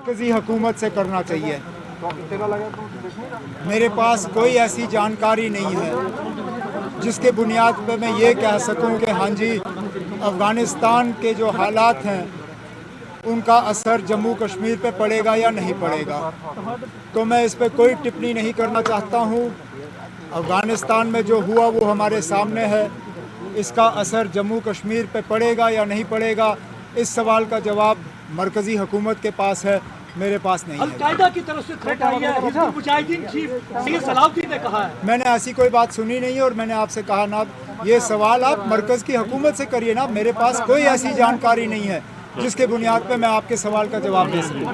मरकज़ी हुकूमत से करना चाहिए। मेरे पास कोई ऐसी जानकारी नहीं है जिसके बुनियाद पे मैं ये कह सकूं कि हाँ जी, अफ़गानिस्तान के जो हालात हैं उनका असर जम्मू कश्मीर पे पड़ेगा या नहीं पड़ेगा। तो मैं इस पे कोई टिप्पणी नहीं करना चाहता हूँ। अफ़गानिस्तान में जो हुआ वो हमारे सामने है। इसका असर जम्मू कश्मीर पे पड़ेगा या नहीं पड़ेगा, इस सवाल का जवाब मरकज़ी हुकूमत के पास है, मेरे पास नहीं है। अल-कायदा की तरफ से थ्रेट आई है, हिज़्बुल मुजाहिदीन चीफ सैयद सलाउद्दीन ने कहा है। मैंने ऐसी कोई बात सुनी नहीं है और मैंने आपसे कहा ना, ये सवाल आप मरकज़ की हुकूमत से करिए ना। मेरे पास कोई ऐसी जानकारी नहीं है जिसके बुनियाद पे मैं आपके सवाल का जवाब दे सकूं।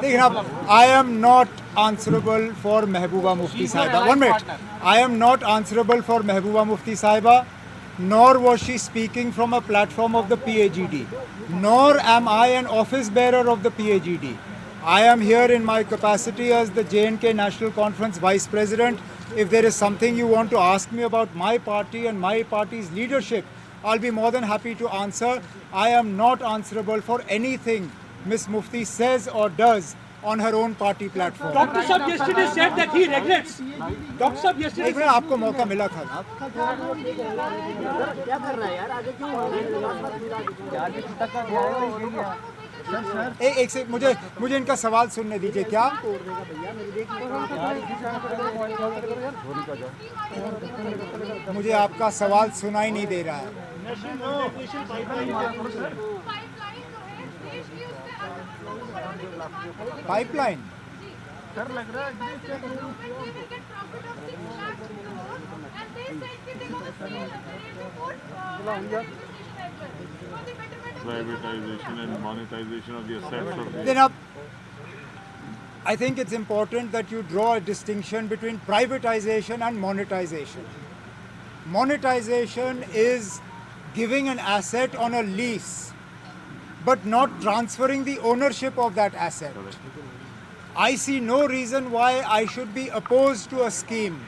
देखिए आप, I am not answerable for Mehbooba Mufti Sahiba. 1 minute, I am not answerable for Mehbooba Mufti Sahiba, nor was she speaking from a platform of the PAGD, nor am I an office bearer of the PAGD. I am here in my capacity as the J&K National Conference Vice President. If there is something you want to ask me about my party and my party's leadership, I'll be more than happy to answer. I am not answerable for anything Miss Mufti says or does on her own party platform. Dr. Saab yesterday said that he regrets. Dr. Saab yesterday एक minute, आपको मौका मिला था ना। क्या कर रहा है यार, आगे क्यों एक से मुझे इनका सवाल सुनने दीजिए। क्या मुझे आपका सवाल सुनाई नहीं दे रहा है। Pipeline privatization and monetization of the assets of the... Then I think it's important that you draw a distinction between privatization and monetization. Monetization is giving an asset on a lease, but not transferring the ownership of that asset. I see no reason why I should be opposed to a scheme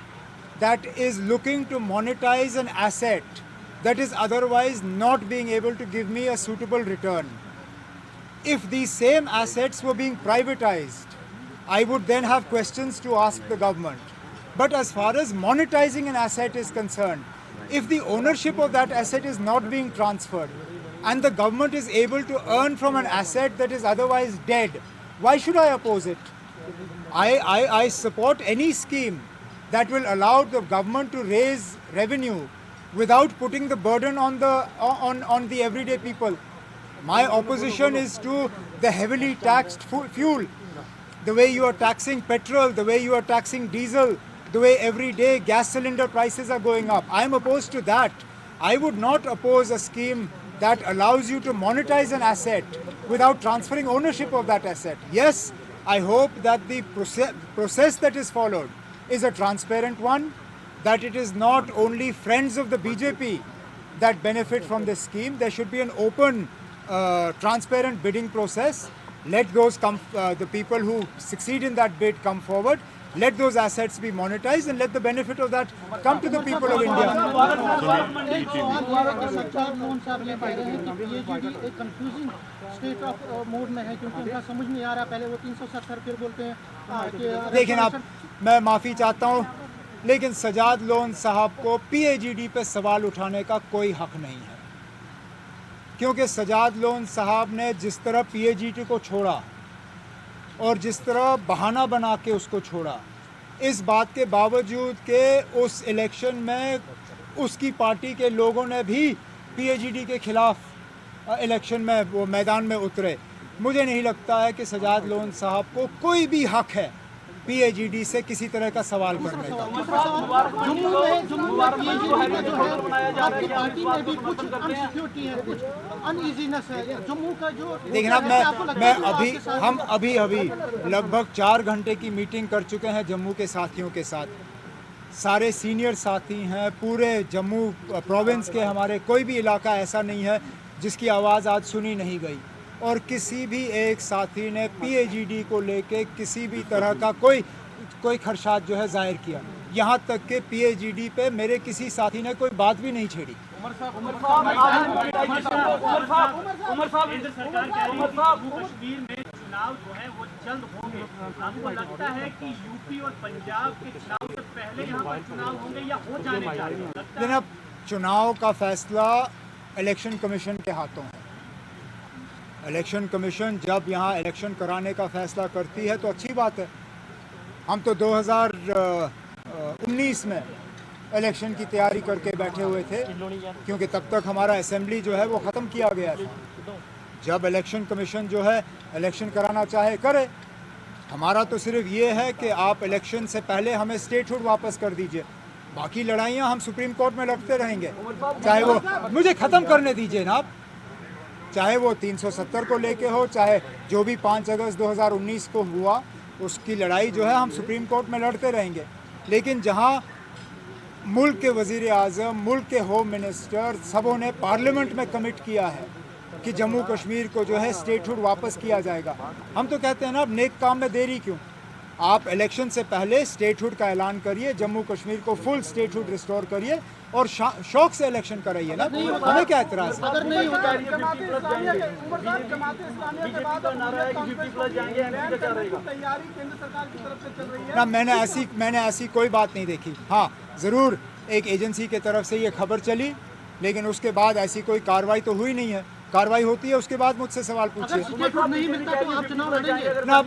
that is looking to monetize an asset that is otherwise not being able to give me a suitable return. If these same assets were being privatized, I would then have questions to ask the government. But as far as monetizing an asset is concerned, if the ownership of that asset is not being transferred and the government is able to earn from an asset that is otherwise dead, why should I oppose it? I support any scheme that will allow the government to raise revenue without putting the burden on the everyday people. My opposition is to the heavily taxed fuel, the way you are taxing petrol, the way you are taxing diesel, the way every day gas cylinder prices are going up. I am opposed to that. I would not oppose a scheme that allows you to monetize an asset without transferring ownership of that asset. Yes, I hope that the process that is followed is a transparent one, that it is not only friends of the BJP that benefit from this scheme. There should be an open, transparent bidding process. Let those the people who succeed in that bid come forward. Let those assets be monetized and let the benefit of that come to the people of India. लेकिन आप, मैं माफ़ी चाहता हूँ, लेकिन Sajjad loan साहब को PAGD पे सवाल उठाने का कोई हक नहीं है, क्योंकि सजाद लोन साहब ने जिस तरह PAGD को छोड़ा और जिस तरह बहाना बना के उसको छोड़ा, इस बात के बावजूद कि उस इलेक्शन में उसकी पार्टी के लोगों ने भी PAGD के खिलाफ इलेक्शन में वो मैदान में उतरे, मुझे नहीं लगता है कि सजाद लोन साहब को कोई भी हक है PAGD से किसी तरह का सवाल करने का। लेकिन अब हम अभी लगभग 4 घंटे की मीटिंग कर चुके हैं जम्मू के साथियों के साथ। सारे सीनियर साथी हैं, पूरे जम्मू प्रोविंस के हमारे कोई भी इलाका ऐसा नहीं है जिसकी आवाज़ आज सुनी नहीं गई, और किसी भी एक साथी ने PAGD को लेके किसी भी तरह का कोई खदशात जो है जाहिर किया। यहाँ तक कि PhD पे मेरे किसी साथी ने कोई बात भी नहीं छेड़ी। केंद्र सरकार कह रही है कि जम्मू कश्मीर में चुनाव जो है वो जल्द होंगे। आपको लगता है कि यूपी और पंजाब के चुनाव से पहले यहाँ पर चुनाव होंगे या हो जाने चाहिए? जनाब, चुनाव का फैसला इलेक्शन कमीशन के हाथों है। इलेक्शन कमीशन जब यहाँ इलेक्शन कराने का फैसला करती है तो अच्छी बात है। हम तो 2019 में इलेक्शन की तैयारी करके बैठे हुए थे, क्योंकि तब तक हमारा असेंबली जो है वो ख़त्म किया गया था। जब इलेक्शन कमीशन जो है इलेक्शन कराना चाहे करे। हमारा तो सिर्फ ये है कि आप इलेक्शन से पहले हमें स्टेटहुड वापस कर दीजिए, बाकी लड़ाइयाँ हम सुप्रीम कोर्ट में लड़ते रहेंगे। चाहे वो, मुझे ख़त्म करने दीजिए ना आप, चाहे वो 370 को लेके हो, चाहे जो भी 5 अगस्त 2019 को हुआ उसकी लड़ाई जो है हम सुप्रीम कोर्ट में लड़ते रहेंगे। लेकिन जहाँ मुल्क के वज़ीर आज़म, मुल्क के होम मिनिस्टर सबों ने पार्लियामेंट में कमिट किया है कि जम्मू कश्मीर को जो है स्टेटहुड वापस किया जाएगा, हम तो कहते हैं ना, अब नेक काम में देरी क्यों। आप इलेक्शन से पहले स्टेटहुड का ऐलान करिए, जम्मू कश्मीर को फुल स्टेटहुड रिस्टोर करिए और शौक से इलेक्शन कराइए ना, हमें क्या एतराज़ है। अगर नहीं होता तैयारी केंद्र सरकार की तरफ से चल रही है ना, मैंने ऐसी कोई बात नहीं देखी। हाँ, ज़रूर एक एजेंसी के तरफ से ये खबर चली, लेकिन उसके बाद ऐसी कोई कार्रवाई तो हुई नहीं है। कार्रवाई होती है उसके बाद मुझसे सवाल पूछिए। नहीं मिलता तो आप चुनाव लड़ेंगे ना,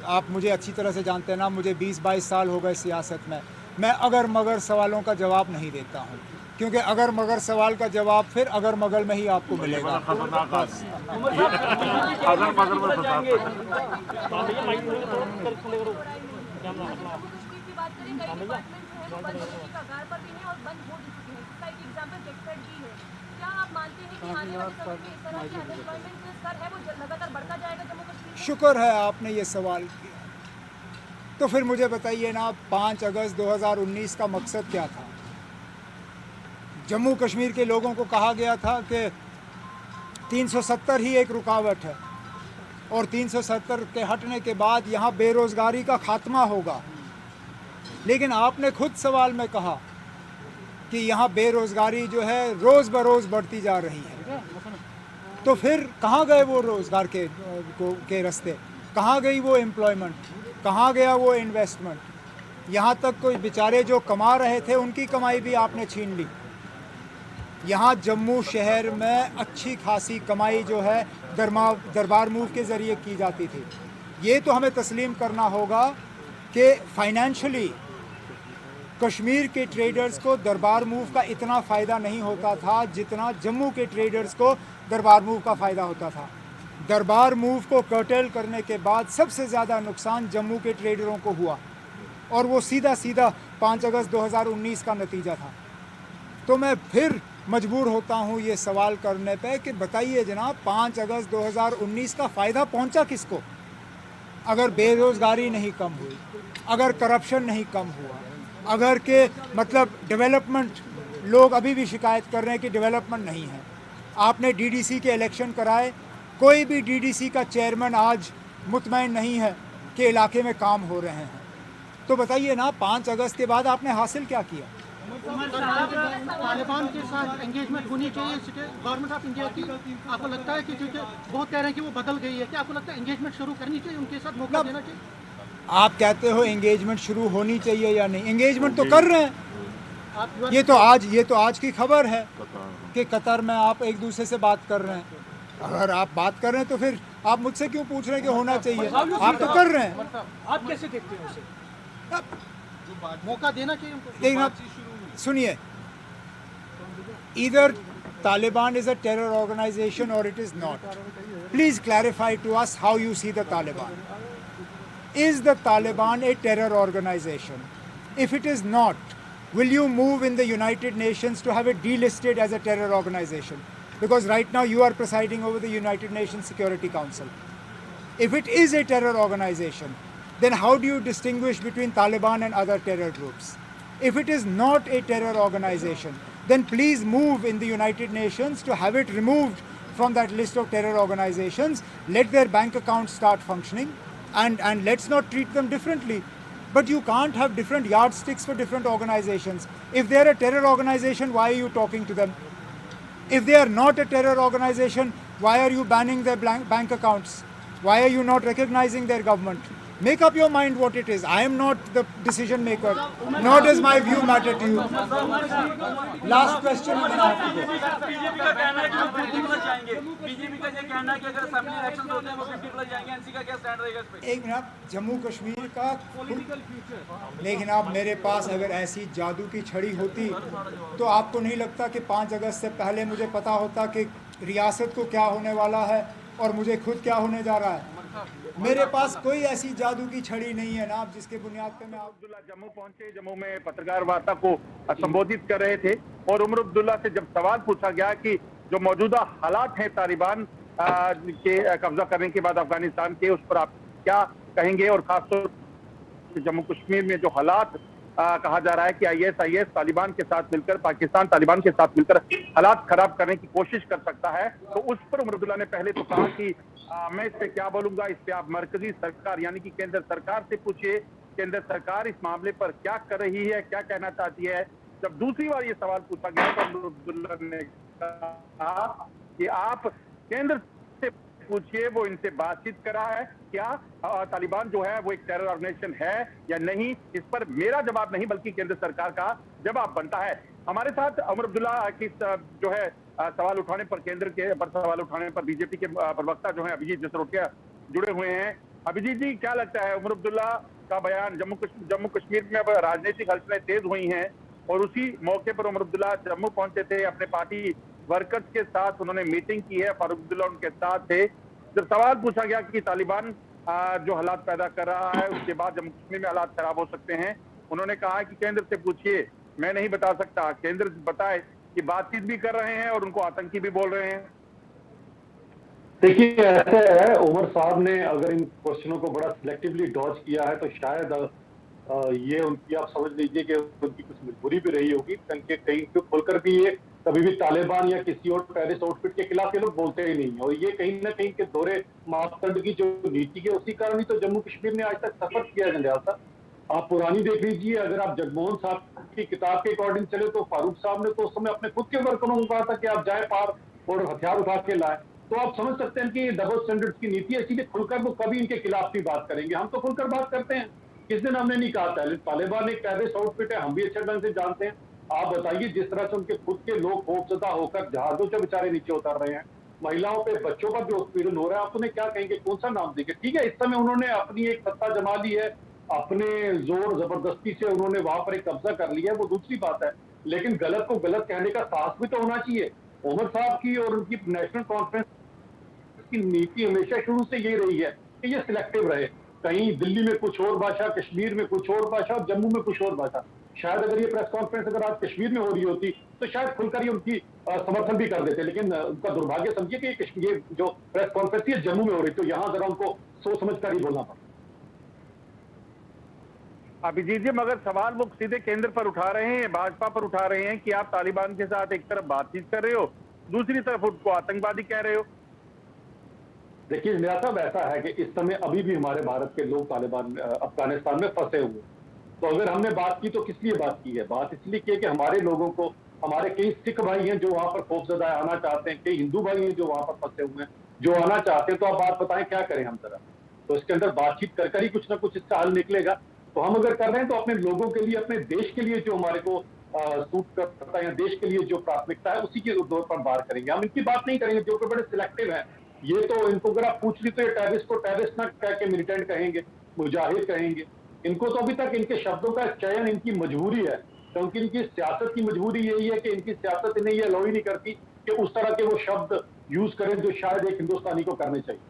आप मुझे अच्छी तरह से जानते हैं ना, मुझे 20-22 साल हो गए सियासत में। मैं अगर मगर सवालों का जवाब नहीं देता हूँ, क्योंकि अगर मगर सवाल का जवाब फिर अगर मगर में ही आपको मिलेगा। शुक्र है आपने ये सवाल किया। तो फिर मुझे बताइए ना, 5 अगस्त 2019 का मकसद क्या था? जम्मू कश्मीर के लोगों को कहा गया था कि 370 ही एक रुकावट है और 370 के हटने के बाद यहाँ बेरोज़गारी का खात्मा होगा। लेकिन आपने खुद सवाल में कहा कि यहाँ बेरोज़गारी जो है रोज़ बरोज़ बढ़ती जा रही है। तो फिर कहाँ गए वो रोज़गार के रास्ते? कहाँ गई वो एम्प्लॉयमेंट? कहाँ गया वो इन्वेस्टमेंट? यहाँ तक कोई बेचारे जो कमा रहे थे उनकी कमाई भी आपने छीन ली। यहाँ जम्मू शहर में अच्छी खासी कमाई जो है दरबार मूव के ज़रिए की जाती थी। ये तो हमें तस्लीम करना होगा कि फाइनेंशियली कश्मीर के ट्रेडर्स को दरबार मूव का इतना फ़ायदा नहीं होता था जितना जम्मू के ट्रेडर्स को दरबार मूव का फ़ायदा होता था। दरबार मूव को कर्टेल करने के बाद सबसे ज़्यादा नुकसान जम्मू के ट्रेडरों को हुआ और वो सीधा 5 अगस्त 2019 का नतीजा था। तो मैं फिर मजबूर होता हूँ ये सवाल करने पे कि बताइए जनाब, 5 अगस्त 2019 का फ़ायदा पहुँचा किसको? अगर बेरोज़गारी नहीं कम हुई, अगर करप्शन नहीं कम हुआ, अगर के मतलब डेवलपमेंट, लोग अभी भी शिकायत कर रहे हैं कि डेवलपमेंट नहीं है। आपने डीडीसी के इलेक्शन कराए, कोई भी डीडीसी का चेयरमैन आज मुतमईन नहीं है कि इलाके में काम हो रहे हैं। तो बताइए ना, 5 अगस्त के बाद आपने हासिल क्या किया? तालिबान के साथ एंगेजमेंट होनी चाहिए गवर्नमेंट ऑफ इंडिया की। आपको लगता है कि बहुत कह रहे हैं कि वो बदल गई है, क्या आपको लगता है एंगेजमेंट शुरू करनी चाहिए, उनके साथ मौका देना चाहिए? आप कहते हो एंगेजमेंट शुरू होनी चाहिए या नहीं? एंगेजमेंट तो कर रहे हैं। ये तो आज की खबर है कि कतर में आप एक दूसरे से बात कर रहे हैं। अगर आप बात कर रहे हैं तो फिर आप मुझसे क्यों पूछ रहे हैं कि होना चाहिए? आप तो कर रहे हैं। आप कैसे देखते हैं उसे? मौका देना चाहिए उनको। लेकिन आप सुनिए, either Taliban is a terror organization or it is not. Please clarify to us how you see the Taliban. Is the Taliban a terror organization? If it is not, will you move in the United Nations to have it delisted as a terror organization? Because right now you are presiding over the United Nations Security Council. If it is a terror organization, then how do you distinguish between Taliban and other terror groups? If it is not a terror organization, then please move in the United Nations to have it removed from that list of terror organizations. Let their bank accounts start functioning and let's not treat them differently. But you can't have different yardsticks for different organizations. If they are a terror organization, why are you talking to them? If they are not a terror organization, why are you banning their bank accounts? Why are you not recognizing their government? Make up your mind what it is. I am not the decision maker, nor does my view matter to you. Last question. BJP का कहना है कि वो 50 plus जाएंगे। BJP का ये कहना है कि अगर असेंबली इलेक्शन होते हैं वो 50 प्लस जाएंगे। एनसी का क्या स्टैंड रहेगा इस पे? एक मिनट, जम्मू कश्मीर का पॉलिटिकल फ्यूचर। लेकिन आप, मेरे पास अगर ऐसी जादू की छड़ी होती तो आपको नहीं लगता कि 5 अगस्त से पहले मुझे पता होता कि रियासत को क्या होने वाला है और मुझे खुद क्या होने जा रहा है? मेरे पास कोई ऐसी जादू की छड़ी नहीं है ना जिसके बुनियाद पे मैं अब्दुल्ला जम्मू पहुंचे। जम्मू में पत्रकार वार्ता को संबोधित कर रहे थे और उमर अब्दुल्ला से जब सवाल पूछा गया कि जो मौजूदा हालात हैं तालिबान के कब्जा करने के बाद अफगानिस्तान के, उस पर आप क्या कहेंगे? और खासतौर पर जम्मू कश्मीर में जो हालात कहा जा रहा है कि ISIS तालिबान के साथ मिलकर, पाकिस्तान तालिबान के साथ मिलकर हालात खराब करने की कोशिश कर सकता है, तो उस पर उमर अब्दुल्ला ने पहले तो कहा कि मैं इस पे क्या बोलूंगा, इस पे आप मरकजी सरकार यानी कि केंद्र सरकार से पूछिए, केंद्र सरकार इस मामले पर क्या कर रही है, क्या कहना चाहती है। जब दूसरी बार ये सवाल पूछा गया तो उमर अब्दुल्ला ने कहा कि आप केंद्र से पूछिए, वो इनसे बातचीत करा है, क्या तालिबान जो है वो एक टेरर ऑर्गेनाइजेशन है या नहीं। इस पर मेरा जवाब नहीं बल्कि केंद्र सरकार का जवाब बनता है। हमारे साथ उमर अब्दुल्ला की जो है सवाल उठाने पर, केंद्र के पर सवाल उठाने पर बीजेपी के प्रवक्ता जो है अभिजीत जसरोटिया जुड़े हुए हैं। अभिजीत जी, क्या लगता है उमर अब्दुल्ला का बयान? जम्मू कश्मीर में अब राजनीतिक हलचलें तेज हुई हैं और उसी मौके पर उमर अब्दुल्ला जम्मू पहुंचे थे, अपने पार्टी वर्कर्स के साथ उन्होंने मीटिंग की है, फारूक अब्दुल्ला उनके साथ थे। जब सवाल पूछा गया कि तालिबान जो हालात पैदा कर रहा है उसके बाद जम्मू कश्मीर में हालात खराब हो सकते हैं, उन्होंने कहा कि केंद्र से पूछिए, मैं नहीं बता सकता, केंद्र बताए कि बातचीत भी कर रहे हैं और उनको आतंकी भी बोल रहे हैं। देखिए, ऐसे है, उमर साहब ने अगर इन क्वेश्चनों को बड़ा सिलेक्टिवली डॉज किया है तो शायद ये उनकी, आप समझ लीजिए कि उनकी कुछ मजबूरी भी रही होगी, कहीं तो खुलकर भी ये कभी भी तालिबान या किसी और टेररिस्ट आउटफिट के खिलाफ ये लोग बोलते ही नहीं है। और ये कहीं ना कहीं के दोहरे मापदंड की जो नीति है उसी कारण ही तो जम्मू कश्मीर ने आज तक सफर किया जंजाल। आप पुरानी देख लीजिए, अगर आप जगमोहन साहब की किताब के अकॉर्डिंग चले तो फारूक साहब ने तो उस समय अपने खुद के वर्करों को कहा था कि आप जाए पार और हथियार उठा के लाए। तो आप समझ सकते हैं कि डबल स्टैंडर्ड्स की नीति है, इसीलिए खुलकर वो कभी इनके खिलाफ भी बात करेंगे। हम तो खुलकर बात करते हैं, किस दिन हमने नहीं कहा था तालिबान एक टेररिस्ट आउटफिट है, हम भी अच्छे ढंग से जानते हैं। आप बताइए, जिस तरह से उनके खुद के लोग खौफजदा होकर जहाजों से बेचारे नीचे उतर रहे हैं, महिलाओं पे, बच्चों पर भी उत्पीड़न हो रहा है, आप उन्हें क्या कहेंगे, कौन सा नाम देंगे? ठीक है, इस समय उन्होंने अपनी एक सत्ता जमा ली है, अपने जोर जबरदस्ती से उन्होंने वहां पर एक कब्जा कर लिया है, वो दूसरी बात है, लेकिन गलत को गलत कहने का साहस भी तो होना चाहिए। उमर साहब की और उनकी नेशनल कॉन्फ्रेंस की नीति हमेशा शुरू से यही रही है कि ये सिलेक्टिव रहे, कहीं दिल्ली में कुछ और भाषा, कश्मीर में कुछ और भाषा और जम्मू में कुछ और भाषा। शायद अगर ये प्रेस कॉन्फ्रेंस अगर आज कश्मीर में हो रही होती तो शायद खुलकर ही उनकी समर्थन भी कर देते, लेकिन उनका दुर्भाग्य समझिए कि कश्मीर जो प्रेस कॉन्फ्रेंस थी जम्मू में हो रही, तो यहाँ जरा उनको सोच समझ कर ही बोलना पड़ा। अभिजीत जी, मगर सवाल वो सीधे केंद्र पर उठा रहे हैं, भाजपा पर उठा रहे हैं कि आप तालिबान के साथ एक तरफ बातचीत कर रहे हो, दूसरी तरफ उनको आतंकवादी कह रहे हो। देखिए, मेरा साहब ऐसा है कि इस समय अभी भी हमारे भारत के लोग तालिबान अफगानिस्तान में फंसे हुए, तो अगर हमने बात की तो किस लिए बात की है? बात इसलिए की है कि हमारे लोगों को, हमारे कई सिख भाई हैं जो वहां पर खौफजदा आना चाहते हैं, कई हिंदू भाई हैं जो वहां पर फंसे हुए हैं जो आना चाहते हैं, तो आप बात बताएं क्या करें हम जरा? तो इसके अंदर बातचीत कर ही कुछ ना कुछ इसका हल निकलेगा। तो हम अगर कर रहे हैं तो अपने लोगों के लिए, अपने देश के लिए जो हमारे को सूट करता है या देश के लिए जो प्राथमिकता है उसी के दौर पर बात करेंगे। हम इनकी बात नहीं करेंगे जो कि बड़े सिलेक्टिव है। ये तो इनको अगर आप पूछ ली तो ये टेररिस्ट को टेररिस्ट ना कह के मिलिटेंट कहेंगे, मुजाहिद कहेंगे। इनको तो अभी तक इनके शब्दों का चयन इनकी मजबूरी है, क्योंकि इनकी सियासत की मजबूरी यही है कि इनकी सियासत इन्हें ये अलाउ ही नहीं करती कि उस तरह के वो शब्द यूज करें जो शायद एक हिंदुस्तानी को करने चाहिए।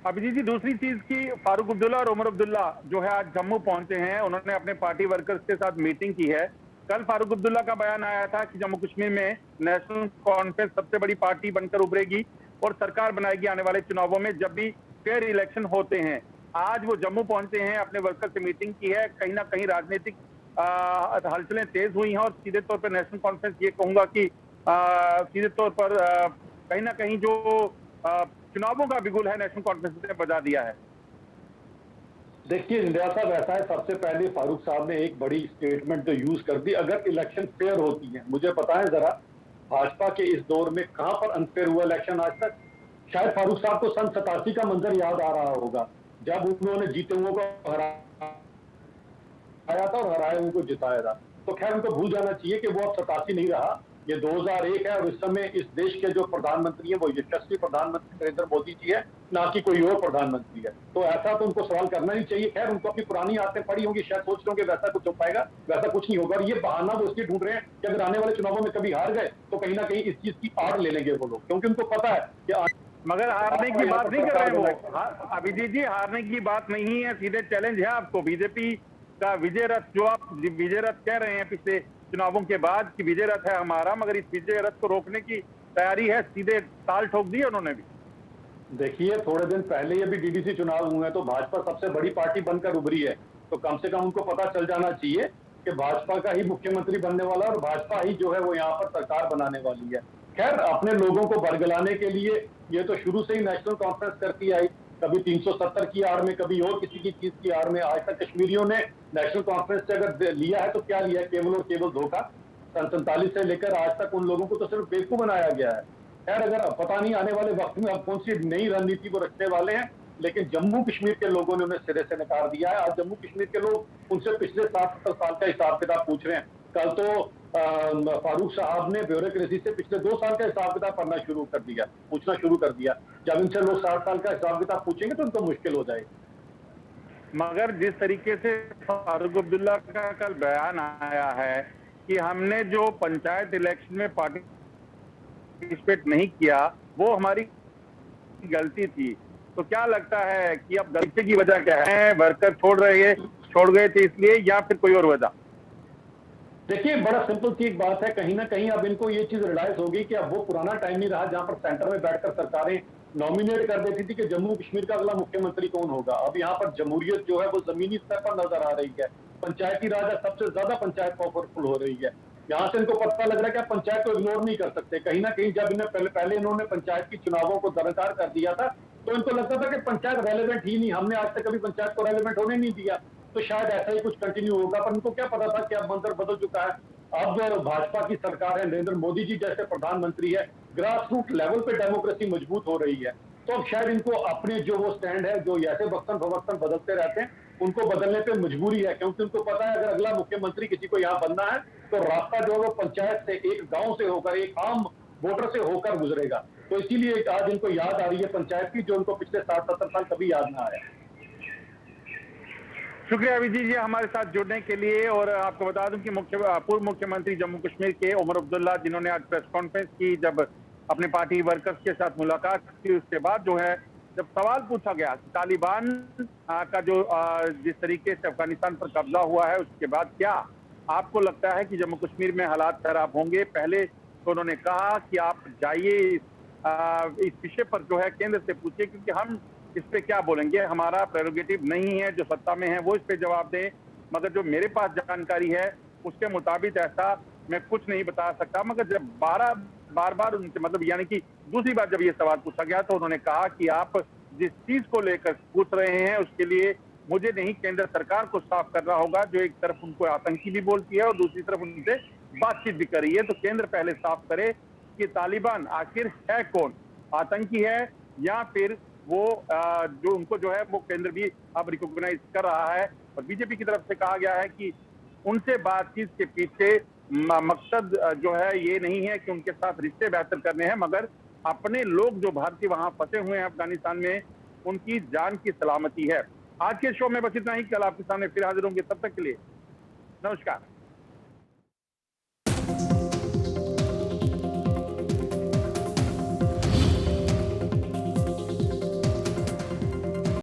अभिजीत जी, दूसरी चीज की, फारूक अब्दुल्ला और उमर अब्दुल्ला जो है आज जम्मू पहुंचे हैं, उन्होंने अपने पार्टी वर्कर्स के साथ मीटिंग की है। कल फारूक अब्दुल्ला का बयान आया था कि जम्मू कश्मीर में नेशनल कॉन्फ्रेंस सबसे बड़ी पार्टी बनकर उभरेगी और सरकार बनाएगी आने वाले चुनावों में जब भी फेयर इलेक्शन होते हैं। आज वो जम्मू पहुंचे हैं, अपने वर्कर्स से मीटिंग की है। कहीं ना कहीं राजनीतिक हलचलें तेज हुई हैं और सीधे तौर पर नेशनल कॉन्फ्रेंस, ये कहूंगा कि सीधे तौर पर कहीं ना कहीं जो चुनावों का बिगुल है नेशनल कॉन्फ्रेंस ने बजा दिया है। देखिए इंडिया साहब, ऐसा है, सबसे पहले फारूक साहब ने एक बड़ी स्टेटमेंट तो यूज कर दी, अगर इलेक्शन फेयर होती है, मुझे बताएं जरा भाजपा के इस दौर में कहां पर अनफेयर हुआ इलेक्शन आज तक। शायद फारूक साहब को सन 87 का मंजर याद आ रहा होगा, जब उन्होंने जीते हुए को हराया था और हराए हुए को जिताया था। तो खैर उनको भूल जाना चाहिए कि वो अब 87 नहीं रहा, ये 2001 है, और इस समय इस देश के जो प्रधानमंत्री है वो यशस्वी प्रधानमंत्री नरेंद्र मोदी जी है, ना कि कोई और प्रधानमंत्री है। तो ऐसा तो उनको सवाल करना ही चाहिए। खैर उनको अपनी पुरानी आदतें पड़ी होंगी, शायद सोच रहे होंगे वैसा कुछ हो पाएगा, वैसा कुछ नहीं होगा। और ये बहाना वो इसलिए ढूंढ रहे हैं कि अगर आने वाले चुनावों में कभी हार गए तो कहीं ना कहीं इस चीज की आड़ ले लेंगे वो लोग, क्योंकि उनको पता है कि मगर हारने की बात नहीं कर रहे वो। अभिजीत जी, हारने की बात नहीं है, सीधे चैलेंज है आपको। बीजेपी का विजय रथ, जो आप विजय रथ कह रहे हैं पिछले चुनावों के बाद कि विजय रथ है हमारा, मगर इस विजय रथ को रोकने की तैयारी है, सीधे ताल ठोक दी उन्होंने भी। देखिए थोड़े दिन पहले ये भी डीडीसी चुनाव हुए हैं, तो भाजपा सबसे बड़ी पार्टी बनकर उभरी है, तो कम से कम उनको पता चल जाना चाहिए कि भाजपा का ही मुख्यमंत्री बनने वाला और भाजपा ही जो है वो यहाँ पर सरकार बनाने वाली है। खैर अपने लोगों को बरगलाने के लिए ये तो शुरू से ही नेशनल कॉन्फ्रेंस करती आई, कभी 370 की आड़ में, कभी और किसी की चीज की आड़ में। आज तक कश्मीरियों ने नेशनल कॉन्फ्रेंस से अगर लिया है तो क्या लिया है, केवल और केवल धोखा। सन 47 से लेकर आज तक उन लोगों को तो सिर्फ बेवकूफ बनाया गया है। खैर अगर पता नहीं आने वाले वक्त में अब कौन सी नई रणनीति वो रखने वाले हैं, लेकिन जम्मू कश्मीर के लोगों ने उन्हें सिरे से नकार दिया है। आज जम्मू कश्मीर के लोग उनसे पिछले 60-70 साल का हिसाब किताब पूछ रहे हैं। कल तो फारूक साहब ने ब्यूरोक्रेसी से पिछले 2 साल का हिसाब किताब पढ़ना शुरू कर दिया, पूछना शुरू कर दिया। जब इनसे लोग 60 साल का हिसाब किताब पूछेंगे तो उनको मुश्किल हो जाएगी। मगर जिस तरीके से फारूक अब्दुल्ला का कल बयान आया है कि हमने जो पंचायत इलेक्शन में पार्टिसिपेट नहीं किया वो हमारी गलती थी, तो क्या लगता है कि अब गलती की वजह क्या है? वर्कर छोड़ गए थे इसलिए, या फिर कोई और वजह? देखिए बड़ा सिंपल सी एक बात है, कहीं ना कहीं अब इनको ये चीज रियलाइज होगी कि अब वो पुराना टाइम नहीं रहा जहां पर सेंटर में बैठकर सरकारें नॉमिनेट कर देती थी कि जम्मू कश्मीर का अगला मुख्यमंत्री कौन होगा। अब यहाँ पर जमहूरियत जो है वो जमीनी स्तर पर नजर आ रही है, पंचायती राज सबसे ज्यादा पंचायत पावरफुल हो रही है। यहाँ से इनको पता लग रहा है कि आप पंचायत को इग्नोर नहीं कर सकते। कहीं ना कहीं जब इन्हें पहले इन्होंने पंचायत की चुनावों को दरकार कर दिया था तो इनको लगता था कि पंचायत रेलेवेंट ही नहीं, हमने आज तक कभी पंचायत को रेलेवेंट होने नहीं दिया, तो शायद ऐसा ही कुछ कंटिन्यू होगा। पर इनको क्या पता था कि अब मंजर बदल चुका है। अब भाजपा की सरकार है, नरेंद्र मोदी जी जैसे प्रधानमंत्री है, ग्रास रूट लेवल पे डेमोक्रेसी मजबूत हो रही है। तो अब शायद इनको अपने जो वो स्टैंड है, जो ऐसे वक्तन फवक्तन बदलते रहते हैं, उनको बदलने पे मजबूरी है, क्योंकि उनको पता है अगर अगला मुख्यमंत्री किसी को यहाँ बनना है तो रास्ता जो है वो पंचायत से, एक गांव से होकर, एक आम वोटर से होकर गुजरेगा। तो इसीलिए आज इनको याद आ रही है पंचायत की, जो उनको पिछले 60-70 साल कभी याद ना आया। शुक्रिया अभिजीत जी हमारे साथ जुड़ने के लिए। और आपको बता दूं कि पूर्व मुख्यमंत्री जम्मू कश्मीर के उमर अब्दुल्ला, जिन्होंने आज प्रेस कॉन्फ्रेंस की, जब अपने पार्टी वर्कर्स के साथ मुलाकात की, उसके बाद जो है जब सवाल पूछा गया तालिबान का जो जिस तरीके से अफगानिस्तान पर कब्जा हुआ है, उसके बाद क्या आपको लगता है कि जम्मू कश्मीर में हालात खराब होंगे? पहले तो उन्होंने कहा कि आप जाइए इस विषय पर जो है केंद्र से पूछिए, क्योंकि हम इस पे क्या बोलेंगे, हमारा प्रेरोगेटिव नहीं है, जो सत्ता में है वो इस पे जवाब दें। मगर जो मेरे पास जानकारी है उसके मुताबिक ऐसा मैं कुछ नहीं बता सकता। मगर जब बार बार उनसे मतलब यानी कि दूसरी बार जब ये सवाल पूछा गया तो उन्होंने कहा कि आप जिस चीज को लेकर पूछ रहे हैं उसके लिए मुझे नहीं, केंद्र सरकार को साफ करना होगा, जो एक तरफ उनको आतंकी भी बोलती है और दूसरी तरफ उनसे बातचीत भी कर रही है। तो केंद्र पहले साफ करे कि तालिबान आखिर है कौन, आतंकी है या फिर वो जो उनको जो है वो केंद्र भी अब रिकॉग्नाइज कर रहा है। और बीजेपी की तरफ से कहा गया है कि उनसे बातचीत के पीछे मकसद जो है ये नहीं है कि उनके साथ रिश्ते बेहतर करने हैं, मगर अपने लोग जो भारतीय वहां फंसे हुए हैं अफगानिस्तान में, उनकी जान की सलामती है। आज के शो में बस इतना ही, कल आपके सामने फिर हाजिर होंगे, तब तक के लिए नमस्कार।